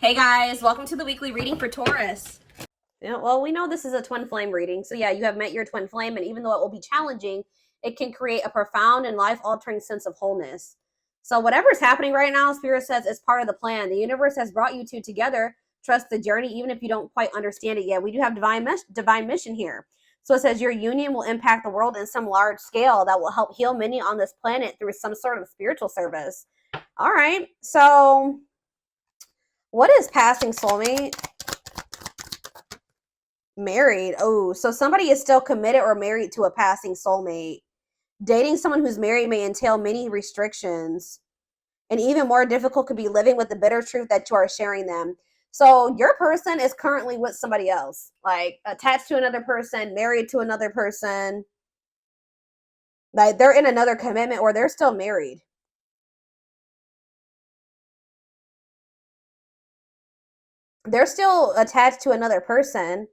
Hey guys, welcome to the weekly reading for Taurus. Yeah, well, we know this is a twin flame reading. So yeah, you have met your twin flame, and even though it will be challenging, it can create a profound and life-altering sense of wholeness. So whatever's happening right now, Spirit says is part of the plan. The universe has brought you two together. Trust the journey, even if you don't quite understand it yet. We do have divine mission here. So it says your union will impact the world in some large scale that will help heal many on this planet through some sort of spiritual service. All right, so what is passing soulmate? Married. Oh, so somebody is still committed or married to a passing soulmate. Dating someone who's married may entail many restrictions. And even more difficult could be living with the bitter truth that you are sharing them. So your person is currently with somebody else, like attached to another person, married to another person. Like they're in another commitment or they're still married. They're still attached to another person.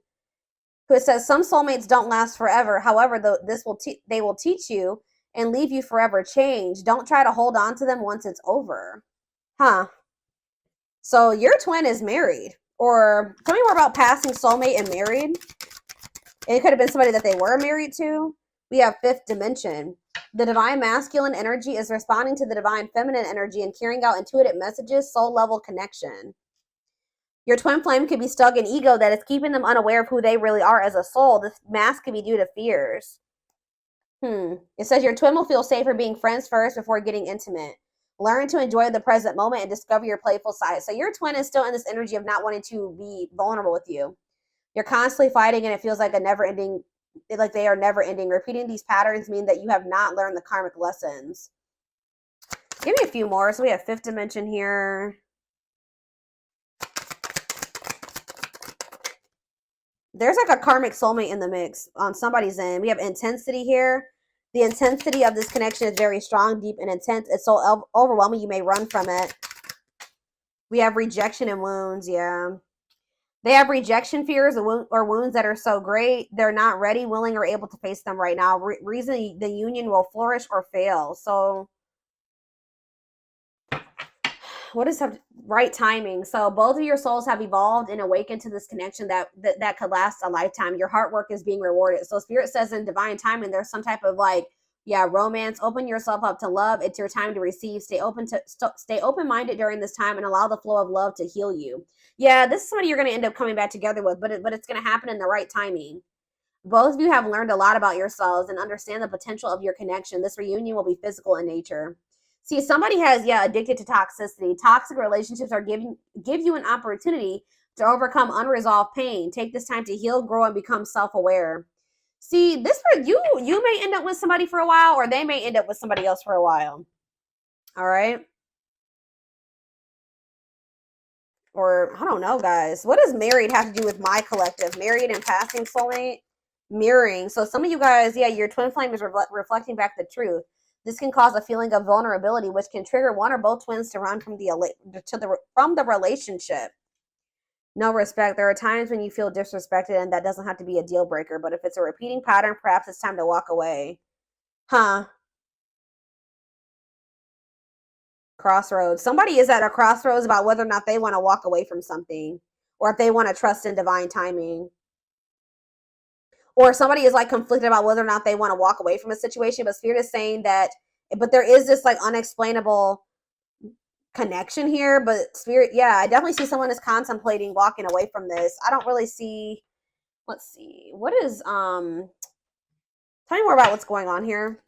Who says some soulmates don't last forever. However, they will teach you and leave you forever changed. Don't try to hold on to them once it's over. Huh. So your twin is married. Or tell me more about passing soulmate and married. It could have been somebody that they were married to. We have fifth dimension. The divine masculine energy is responding to the divine feminine energy and carrying out intuitive messages, soul level connection. Your twin flame could be stuck in ego that is keeping them unaware of who they really are as a soul. This mask could be due to fears. It says your twin will feel safer being friends first before getting intimate. Learn to enjoy the present moment and discover your playful side. So your twin is still in this energy of not wanting to be vulnerable with you. You're constantly fighting and it feels like a never-ending, like they are never-ending. Repeating these patterns mean that you have not learned the karmic lessons. Give me a few more. So we have fifth dimension here. There's like a karmic soulmate in the mix on somebody's end. We have intensity here. The intensity of this connection is very strong, deep, and intense. It's so overwhelming you may run from it. We have rejection and wounds, yeah. They have rejection fears or wounds that are so great, they're not ready, willing, or able to face them right now. Reason the union will flourish or fail. So what is right timing? So both of your souls have evolved and awakened to this connection that could last a lifetime. Your hard work is being rewarded. So Spirit says in divine timing, there's some type of romance. Open yourself up to love. It's your time to receive. Stay open-minded during this time and allow the flow of love to heal you. Yeah, this is somebody you're going to end up coming back together with, but it's going to happen in the right timing. Both of you have learned a lot about yourselves and understand the potential of your connection. This reunion will be physical in nature. See, somebody has, addicted to toxicity. Toxic relationships are give you an opportunity to overcome unresolved pain. Take this time to heal, grow, and become self-aware. See, this for you may end up with somebody for a while, or they may end up with somebody else for a while. All right? Or, I don't know, guys. What does married have to do with my collective? Married and passing soulmate? Mirroring. So some of you guys, your twin flame is reflecting back the truth. This can cause a feeling of vulnerability, which can trigger one or both twins to run from the relationship. No respect. There are times when you feel disrespected, and that doesn't have to be a deal breaker. But if it's a repeating pattern, perhaps it's time to walk away. Huh? Crossroads. Somebody is at a crossroads about whether or not they want to walk away from something, or if they want to trust in divine timing. Or somebody is like conflicted about whether or not they want to walk away from a situation, but Spirit is saying that, but there is this like unexplainable connection here. But Spirit, I definitely see someone is contemplating walking away from this. I don't really see, let's see, what is, tell me more about what's going on here.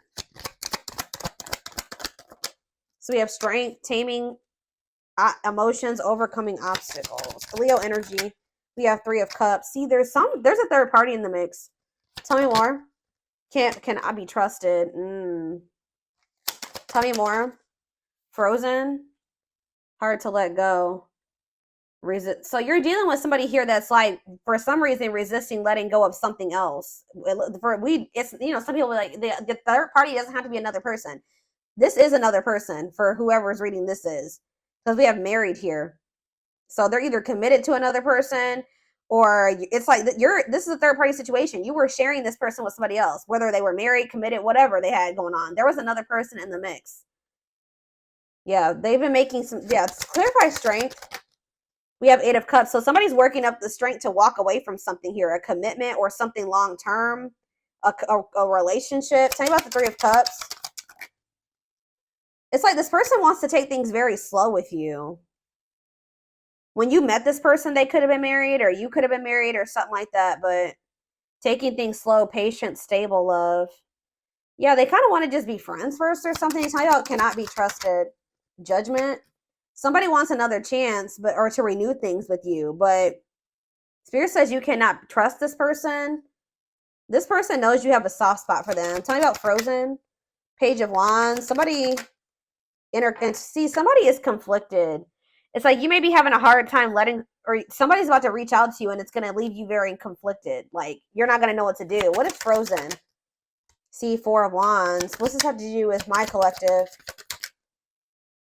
So we have strength, taming emotions, overcoming obstacles. Leo energy. We have 3 of cups. See, there's a third party in the mix. Tell me more. Can I be trusted? Tell me more. Frozen. Hard to let go. So you're dealing with somebody here that's like, for some reason, resisting letting go of something else. Some people like the third party doesn't have to be another person. This is another person for whoever's reading this is, because we have married here. So they're either committed to another person, or it's like this is a third party situation. You were sharing this person with somebody else, whether they were married, committed, whatever they had going on. There was another person in the mix. Yeah, they've been making some, clarify strength. We have 8 of Cups. So somebody's working up the strength to walk away from something here, a commitment or something long-term, a relationship. Tell me about the 3 of Cups. It's like this person wants to take things very slow with you. When you met this person, they could have been married, or you could have been married, or something like that. But taking things slow, patient, stable love. Yeah, they kind of want to just be friends first or something. Tell you how it cannot be trusted. Judgment. Somebody wants another chance, or to renew things with you, but Spirit says you cannot trust this person. This person knows you have a soft spot for them. Tell me about Frozen. Page of Wands. Somebody is conflicted. It's like you may be having a hard time or somebody's about to reach out to you and it's going to leave you very conflicted. Like, you're not going to know what to do. What is Frozen? See, 4 of Wands. What's this have to do with my collective?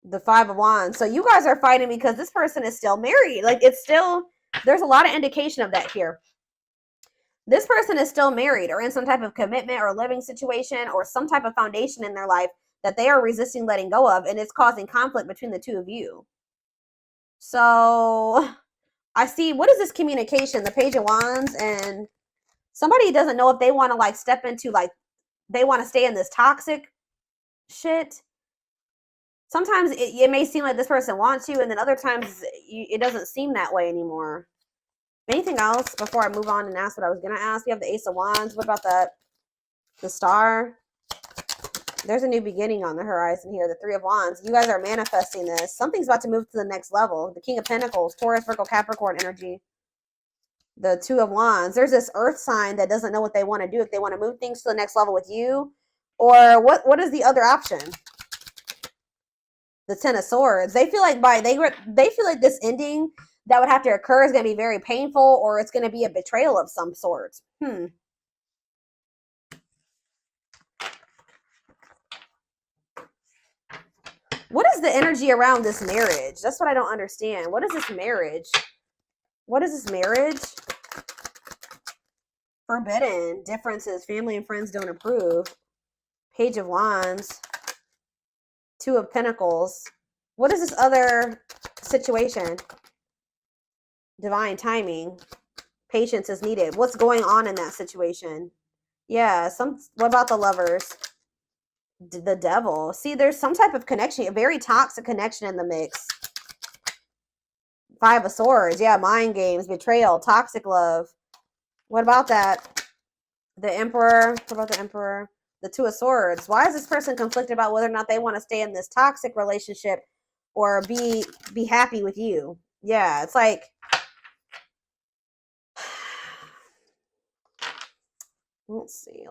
The 5 of Wands. So you guys are fighting because this person is still married. Like, there's a lot of indication of that here. This person is still married or in some type of commitment or living situation or some type of foundation in their life that they are resisting letting go of, and it's causing conflict between the two of you. So I see, what is this communication? The Page of Wands, and somebody doesn't know if they want to like step into, like, they want to stay in this toxic shit. Sometimes it may seem like this person wants you, and then other times it doesn't seem that way anymore. Anything else before I move on and ask what I was going to ask? We have the Ace of Wands. What about that? The Star. There's a new beginning on the horizon here. The 3 of Wands. You guys are manifesting this. Something's about to move to the next level. The King of Pentacles. Taurus, Virgo, Capricorn energy. The 2 of Wands. There's this earth sign that doesn't know what they want to do. If they want to move things to the next level with you. Or what is the other option? The 10 of Swords. They feel like they feel like this ending that would have to occur is going to be very painful, or it's going to be a betrayal of some sort. What is the energy around this marriage? That's what I don't understand. What is this marriage? What is this marriage? Forbidden. Differences. Family and friends don't approve. Page of Wands. 2 of Pentacles. What is this other situation? Divine timing. Patience is needed. What's going on in that situation? Yeah, what about the Lovers? The Devil. See, there's some type of connection, a very toxic connection in the mix. 5 of Swords. Yeah, mind games, betrayal, toxic love. What about that? The Emperor. What about the Emperor? The 2 of Swords. Why is this person conflicted about whether or not they want to stay in this toxic relationship or be happy with you? Yeah, it's like, let's see.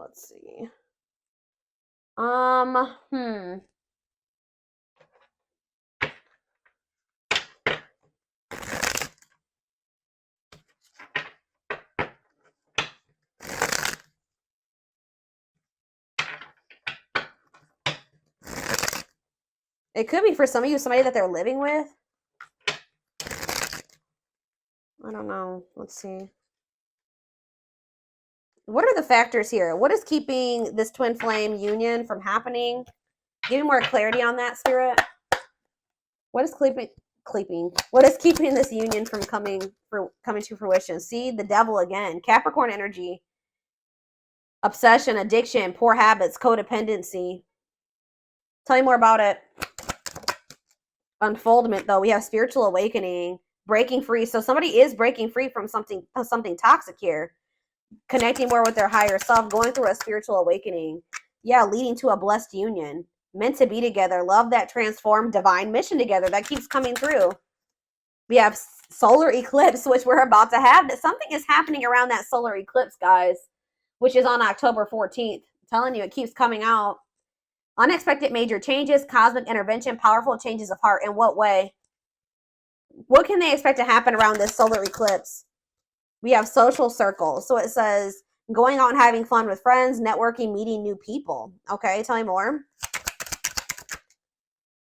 It could be for some of you, somebody that they're living with. I don't know. Let's see. What are the factors here? What is keeping this twin flame union from happening? Give me more clarity on that, Spirit. What is What is keeping this union from coming to fruition? See, the Devil again. Capricorn energy. Obsession, addiction, poor habits, codependency. Tell me more about it. Unfoldment, though. We have spiritual awakening, breaking free. So somebody is breaking free from something toxic here. Connecting more with their higher self, going through a spiritual awakening. Yeah, leading to a blessed union. Meant to be together. Love that transformed, divine mission together. That keeps coming through. We have solar eclipse, which we're about to have. Something is happening around that solar eclipse, guys, which is on October 14th. I'm telling you, it keeps coming out. Unexpected major changes, cosmic intervention, powerful changes of heart. In what way? What can they expect to happen around this solar eclipse? We have social circles. So it says going out and having fun with friends, networking, meeting new people. Okay, tell me more.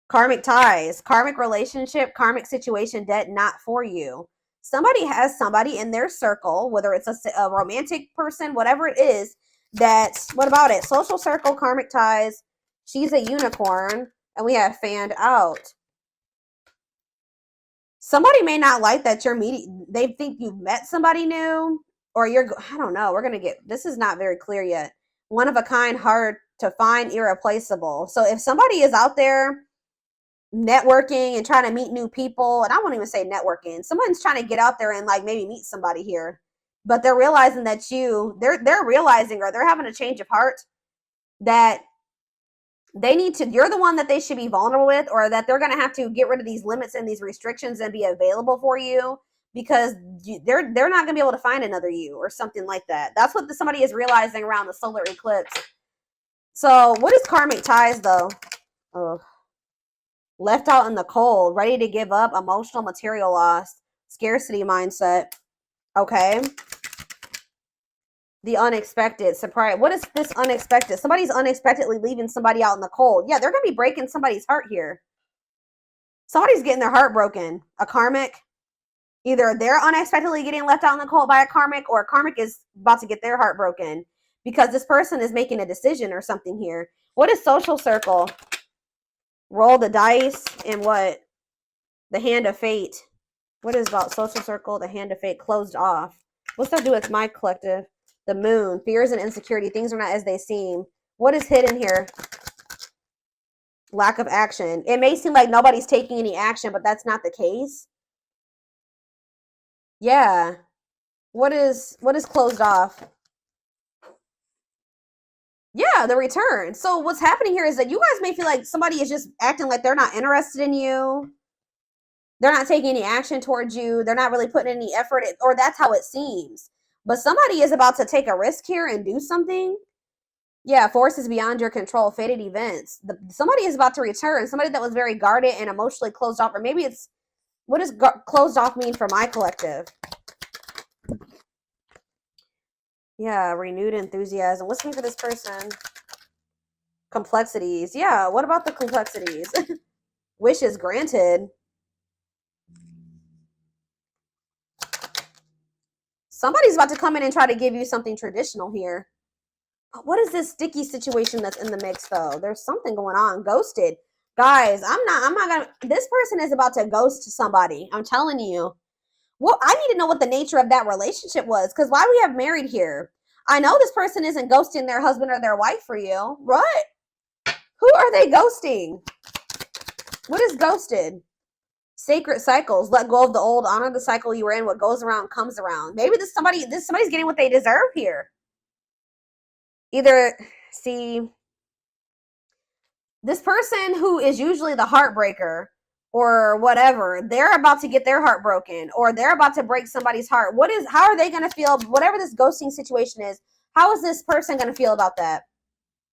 Karmic ties, karmic relationship, karmic situation, debt not for you. Somebody has somebody in their circle, whether it's a romantic person, whatever it is, what about it? Social circle, karmic ties. She's a unicorn, and we have fanned out. Somebody may not like that you're meeting. They think you've met somebody new, or I don't know. We're going to get, this is not very clear yet. One of a kind, hard to find, irreplaceable. So if somebody is out there networking and trying to meet new people, and I won't even say networking, someone's trying to get out there and like maybe meet somebody here, but they're realizing that they're realizing, or they're having a change of heart, that they need to, you're the one that they should be vulnerable with, or that they're going to have to get rid of these limits and these restrictions and be available for you, because they're not going to be able to find another you, or something like that. That's what somebody is realizing around the solar eclipse. So what is karmic ties though? Oh, left out in the cold, ready to give up, emotional, material loss, scarcity mindset. Okay. The unexpected, surprise. What is this unexpected? Somebody's unexpectedly leaving somebody out in the cold. Yeah, they're going to be breaking somebody's heart here. Somebody's getting their heart broken. A karmic. Either they're unexpectedly getting left out in the cold by a karmic, or a karmic is about to get their heart broken because this person is making a decision or something here. What is social circle? Roll the dice and what? The hand of fate. What is about social circle? The hand of fate closed off. What's that do with my collective? The moon. Fears and insecurity. Things are not as they seem. What is hidden here? Lack of action. It may seem like nobody's taking any action, but that's not the case. Yeah. What is closed off? Yeah, the return. So what's happening here is that you guys may feel like somebody is just acting like they're not interested in you. They're not taking any action towards you. They're not really putting any effort, or that's how it seems. But somebody is about to take a risk here and do something. Yeah, forces beyond your control, fated events. Somebody is about to return. Somebody that was very guarded and emotionally closed off. Or maybe it's, what does closed off mean for my collective? Yeah, renewed enthusiasm. What's mean for this person? Complexities. Yeah, what about the complexities? Wishes granted. Somebody's about to come in and try to give you something traditional here. What is this sticky situation that's in the mix though? There's something going on. Ghosted. Guys, I'm not gonna, this person is about to ghost somebody. I'm telling you. Well, I need to know what the nature of that relationship was, because why we have married here? I know this person isn't ghosting their husband or their wife for you. What? Who are they ghosting? What is ghosted? Sacred cycles. Let go of the old. Honor the cycle you were in. What goes around comes around. Maybe somebody's getting what they deserve here. Either, see, this person who is usually the heartbreaker or whatever, they're about to get their heart broken, or they're about to break somebody's heart. How are they going to feel? Whatever this ghosting situation is, how is this person going to feel about that?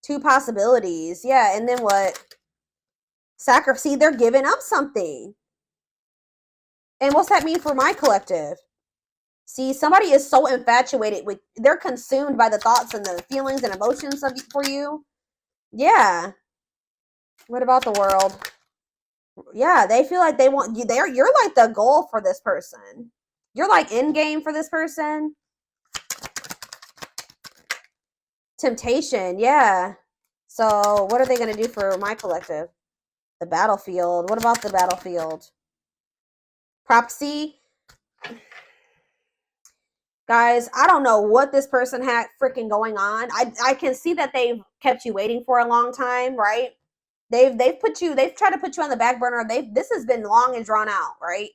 Two possibilities. Yeah. And then what? Sacrifice. See, they're giving up something. And what's that mean for my collective? See, somebody is so infatuated with, they're consumed by the thoughts and the feelings and emotions for you. Yeah. What about the world? Yeah, they feel like they want you there. You're like the goal for this person. You're like end game for this person. Temptation, yeah. So what are they going to do for my collective? The battlefield. What about the battlefield? Prophecy. Guys, I don't know what this person had freaking going on. I can see that they've kept you waiting for a long time, right? They've tried to put you on the back burner. This has been long and drawn out, right?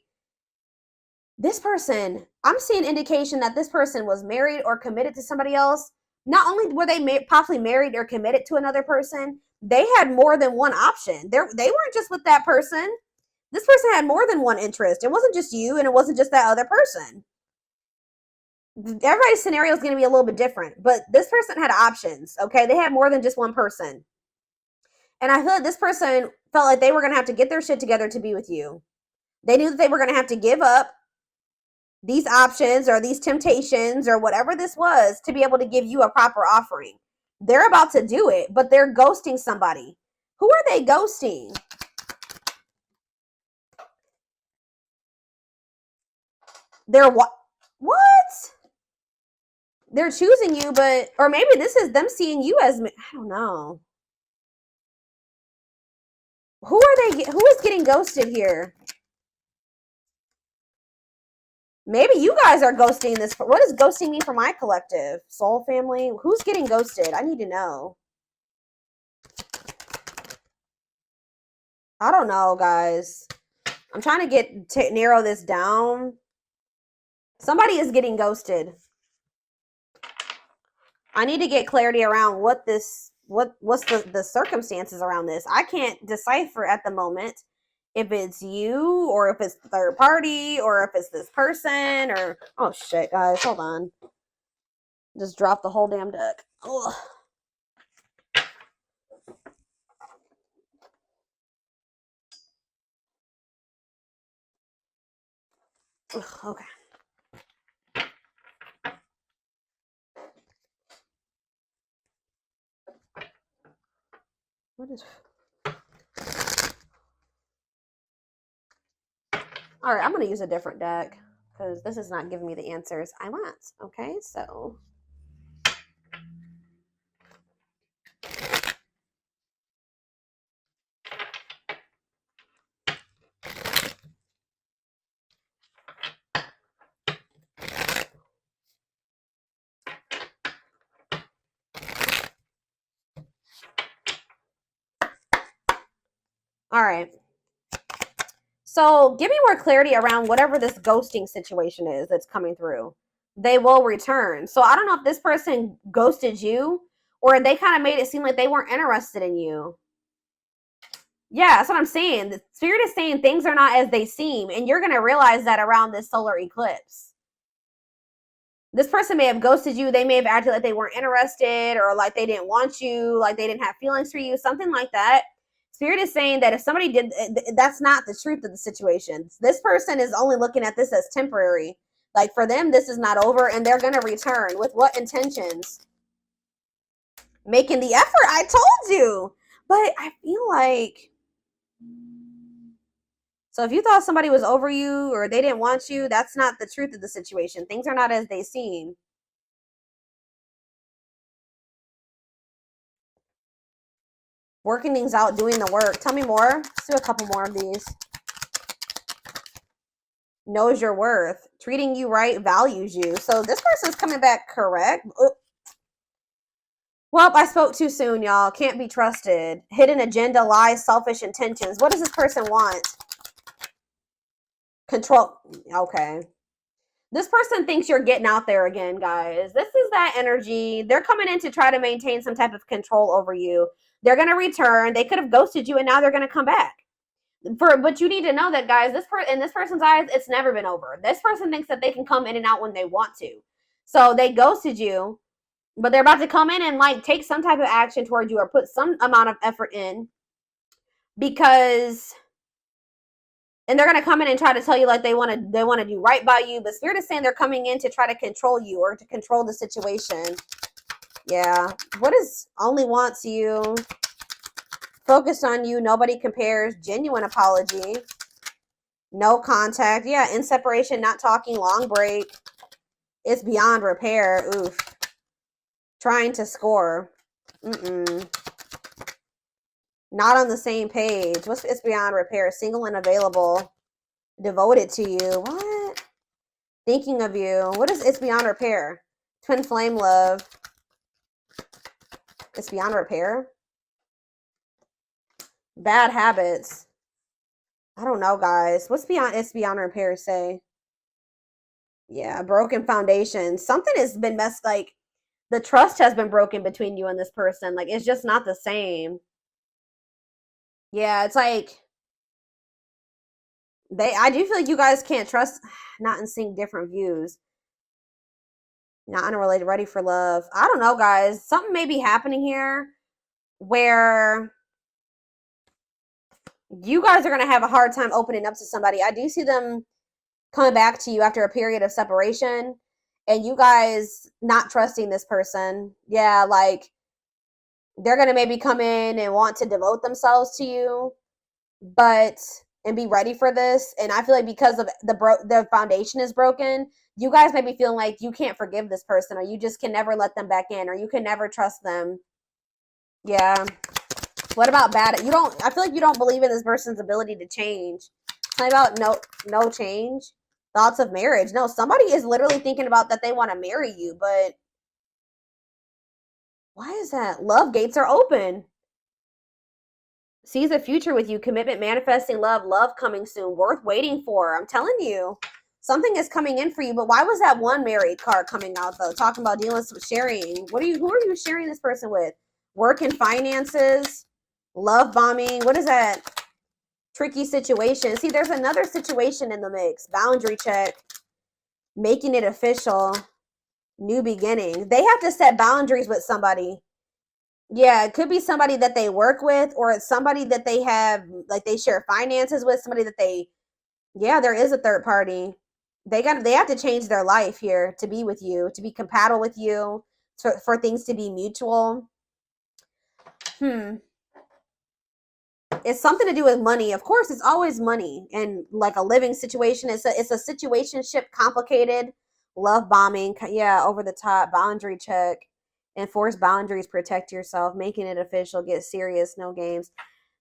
This person, I'm seeing indication that this person was married or committed to somebody else. Not only were they possibly married or committed to another person, they had more than one option. They weren't just with that person. This person had more than one interest. It wasn't just you, and it wasn't just that other person. Everybody's scenario is going to be a little bit different, but this person had options, okay? They had more than just one person. And I feel like this person felt like they were going to have to get their shit together to be with you. They knew that they were going to have to give up these options or these temptations or whatever this was to be able to give you a proper offering. They're about to do it, but they're ghosting somebody. Who are they ghosting? They're what? What? They're choosing you, but, or maybe this is them seeing you as, I don't know. Who is getting ghosted here? Maybe you guys are ghosting this. What does ghosting mean for my collective? Soul family? Who's getting ghosted? I need to know. I don't know, guys. I'm trying to narrow this down. Somebody is getting ghosted. I need to get clarity around what's the circumstances around this. I can't decipher at the moment if it's you or if it's the third party or if it's this person or oh shit, guys, hold on. Just dropped the whole damn deck. Ugh. Ugh, okay. What is... All right, I'm going to use a different deck because this is not giving me the answers I want. Okay, so... All right. So give me more clarity around whatever this ghosting situation is that's coming through. They will return. So I don't know if this person ghosted you or they kind of made it seem like they weren't interested in you. Yeah, that's what I'm saying. The spirit is saying things are not as they seem, and you're going to realize that around this solar eclipse. This person may have ghosted you. They may have acted like they weren't interested or like they didn't want you, like they didn't have feelings for you, something like that. Spirit is saying that if somebody did, that's not the truth of the situation. This person is only looking at this as temporary. Like for them, this is not over and they're going to return. With what intentions? Making the effort, I told you. But I feel like... So if you thought somebody was over you or they didn't want you, that's not the truth of the situation. Things are not as they seem. Working things out, doing the work. Tell me more. Let's do a couple more of these. Knows your worth. Treating you right, values you. So this person's coming back correct. Ooh. Well, I spoke too soon, y'all. Can't be trusted. Hidden agenda, lies, selfish intentions. What does this person want? Control. Okay. This person thinks you're getting out there again, guys. This is that energy. They're coming in to try to maintain some type of control over you. They're going to return. They could have ghosted you and now they're going to come back. But you need to know that, guys, in this person's eyes, it's never been over. This person thinks that they can come in and out when they want to. So they ghosted you, but they're about to come in and like take some type of action towards you or put some amount of effort in because... And they're going to come in and try to tell you like they want to do right by you. But Spirit is saying they're coming in to try to control you or to control the situation. Yeah. What is only wants you? Focused on you. Nobody compares. Genuine apology. No contact. Yeah. In separation. Not talking. Long break. It's beyond repair. Oof. Trying to score. Not on the same page. What's it's beyond repair? Single and available. Devoted to you. What? Thinking of you. What is it's beyond repair? Twin flame love. It's beyond repair. Bad habits. I don't know, guys. What's beyond it's beyond repair say? Yeah, broken foundation. Something has been messed, like the trust has been broken between you and this person. Like it's just not the same. Yeah, it's like I do feel like you guys can't trust. Not in sync, different views. Not unrelated, ready for love. I don't know, guys. Something may be happening here where you guys are going to have a hard time opening up to somebody. I do see them coming back to you after a period of separation and you guys not trusting this person. Yeah, like they're going to maybe come in and want to devote themselves to you, and be ready for this. And I feel like because of the foundation is broken, you guys may be feeling like you can't forgive this person or you just can never let them back in or you can never trust them. Yeah. What about bad? I feel like you don't believe in this person's ability to change. Tell me about no change. thoughts of marriage. No, somebody is literally thinking about that they want to marry you, but why is that? Love gates are open. Sees a future with you, commitment, manifesting love coming soon, worth waiting for. I'm telling you, something is coming in for you. But why was that one married card coming out though? Talking about dealing with sharing. Who are you sharing this person with? Work and finances, love bombing. What is that? Tricky situation. See, there's another situation in the mix. Boundary check, making it official, new beginning. They have to set boundaries with somebody. Yeah, it could be somebody that they work with, or it's somebody that they have, like they share finances with, somebody that they, yeah, there is a third party. They have to change their life here to be with you, to be compatible with you, for things to be mutual. It's something to do with money. Of course, it's always money and like a living situation. It's a situationship, complicated, love bombing. Yeah, over the top, boundary check, enforce boundaries, protect yourself, making it official, get serious, no games.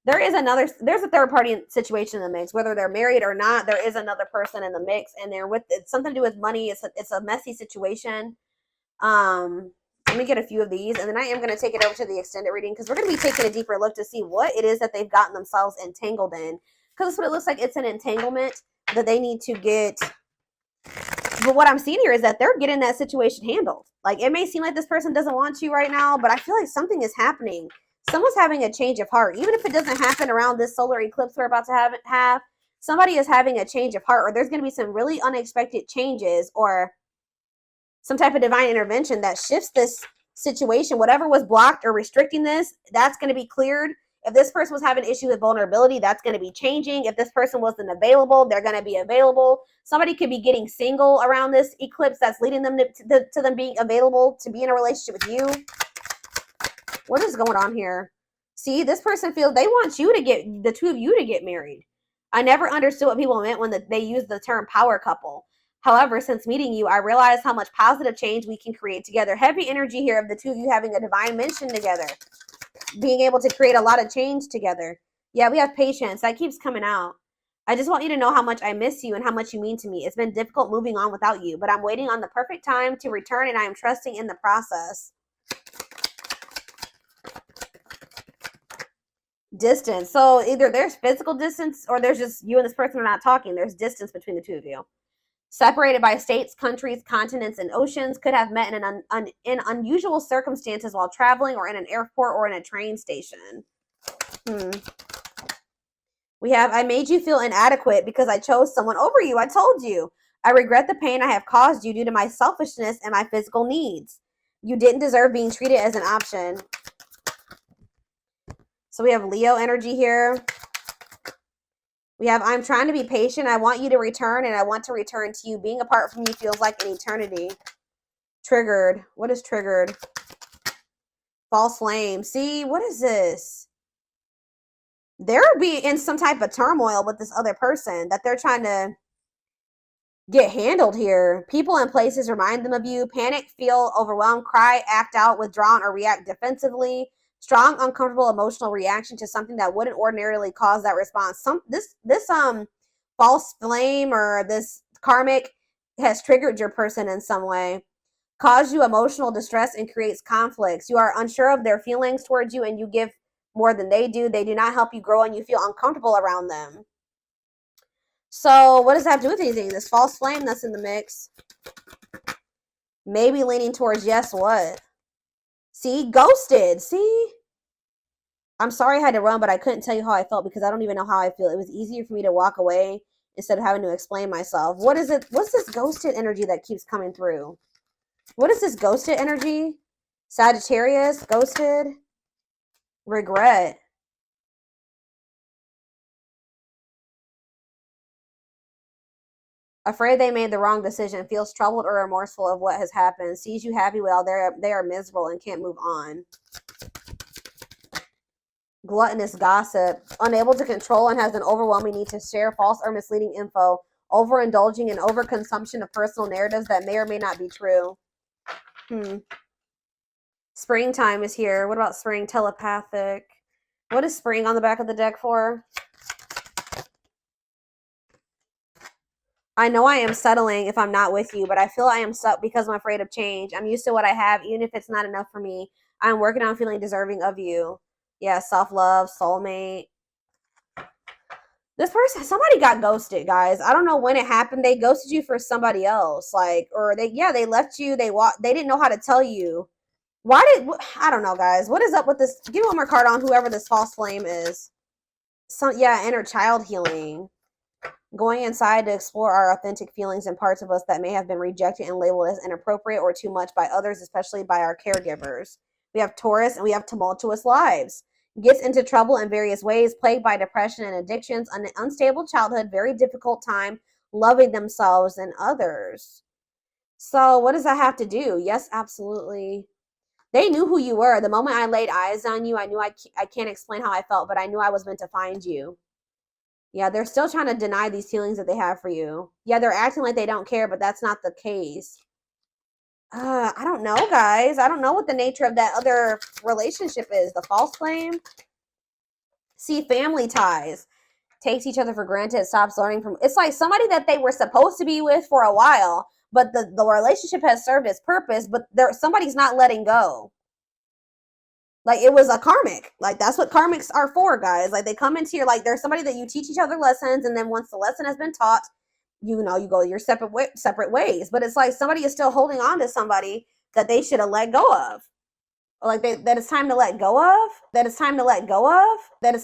There's a third party situation in the mix, whether they're married or not. There is another person in the mix, and it's something to do with money. It's a messy situation. Let me get a few of these, and then I am going to take it over to the extended reading because we're going to be taking a deeper look to see what it is that they've gotten themselves entangled in. Because that's what it looks like. It's an entanglement that they need to get. But what I'm seeing here is that they're getting that situation handled. Like, it may seem like this person doesn't want you right now, but I feel like something is happening. Someone's having a change of heart. Even if it doesn't happen around this solar eclipse we're about to have, somebody is having a change of heart, or there's going to be some really unexpected changes, or some type of divine intervention that shifts this situation. Whatever was blocked or restricting this, that's going to be cleared. If this person was having issues with vulnerability, that's going to be changing. If this person wasn't available, they're going to be available. Somebody could be getting single around this eclipse that's leading them to them being available to be in a relationship with you. What is going on here? See, this person feels they want you to get, the two of you to get married. I never understood what people meant when they used the term power couple. However, since meeting you, I realized how much positive change we can create together. Heavy energy here of the two of you having a divine mission together. Being able to create a lot of change together. Yeah, we have patience. That keeps coming out. I just want you to know how much I miss you and how much you mean to me. It's been difficult moving on without you, but I'm waiting on the perfect time to return, and I am trusting in the process. Distance. So either there's physical distance, or there's just you and this person are not talking. There's distance between the two of you. Separated by states, countries, continents, and oceans, could have met in unusual circumstances while traveling, or in an airport, or in a train station. We have, I made you feel inadequate because I chose someone over you. I told you. I regret the pain I have caused you due to my selfishness and my physical needs. You didn't deserve being treated as an option. So we have Leo energy here. We have, I'm trying to be patient. I want you to return, and I want to return to you. Being apart from you feels like an eternity. Triggered. What is triggered? False flame. See, what is this? They're being in some type of turmoil with this other person that they're trying to get handled here. People and places remind them of you. Panic, feel overwhelmed, cry, act out, withdrawn, or react defensively. Strong, uncomfortable emotional reaction to something that wouldn't ordinarily cause that response. This false flame or this karmic has triggered your person in some way, caused you emotional distress, and creates conflicts. You are unsure of their feelings towards you, and you give more than they do. They do not help you grow, and you feel uncomfortable around them. So what does that have to do with anything? This false flame that's in the mix. Maybe leaning towards yes, what? See, ghosted. See? I'm sorry I had to run, but I couldn't tell you how I felt because I don't even know how I feel. It was easier for me to walk away instead of having to explain myself. What is it? What's this ghosted energy that keeps coming through? What is this ghosted energy? Sagittarius, ghosted, regret. Afraid they made the wrong decision, feels troubled or remorseful of what has happened, sees you happy while they are miserable and can't move on. Gluttonous gossip, unable to control and has an overwhelming need to share false or misleading info, overindulging in overconsumption of personal narratives that may or may not be true. Springtime is here. What about spring? Telepathic. What is spring on the back of the deck for? I know I am settling if I'm not with you, but I feel I am stuck because I'm afraid of change. I'm used to what I have, even if it's not enough for me. I'm working on feeling deserving of you. Yeah, self-love, soulmate. This person, somebody got ghosted, guys. I don't know when it happened. They ghosted you for somebody else, like, or they left you. They didn't know how to tell you. I don't know, guys. What is up with this? Give me one more card on whoever this false flame is. Yeah, inner child healing. Going inside to explore our authentic feelings and parts of us that may have been rejected and labeled as inappropriate or too much by others, especially by our caregivers. We have Taurus and we have tumultuous lives. Gets into trouble in various ways, plagued by depression and addictions, an unstable childhood, very difficult time loving themselves and others. So, what does that have to do? Yes, absolutely. They knew who you were. The moment I laid eyes on you, I knew I can't explain how I felt, but I knew I was meant to find you. Yeah, they're still trying to deny these feelings that they have for you. Yeah, they're acting like they don't care, but that's not the case. I don't know, guys. I don't know what the nature of that other relationship is. The false flame? See, family ties. Takes each other for granted, stops learning from. It's like somebody that they were supposed to be with for a while, but the relationship has served its purpose, but somebody's not letting go. Like, it was a karmic. Like, that's what karmics are for, guys. Like, they come into your, like, there's somebody that you teach each other lessons, and then once the lesson has been taught, you go your separate ways. But it's like somebody is still holding on to somebody that they should have let go of. Or like that it's time to let go of. That it's time to let go of. That it's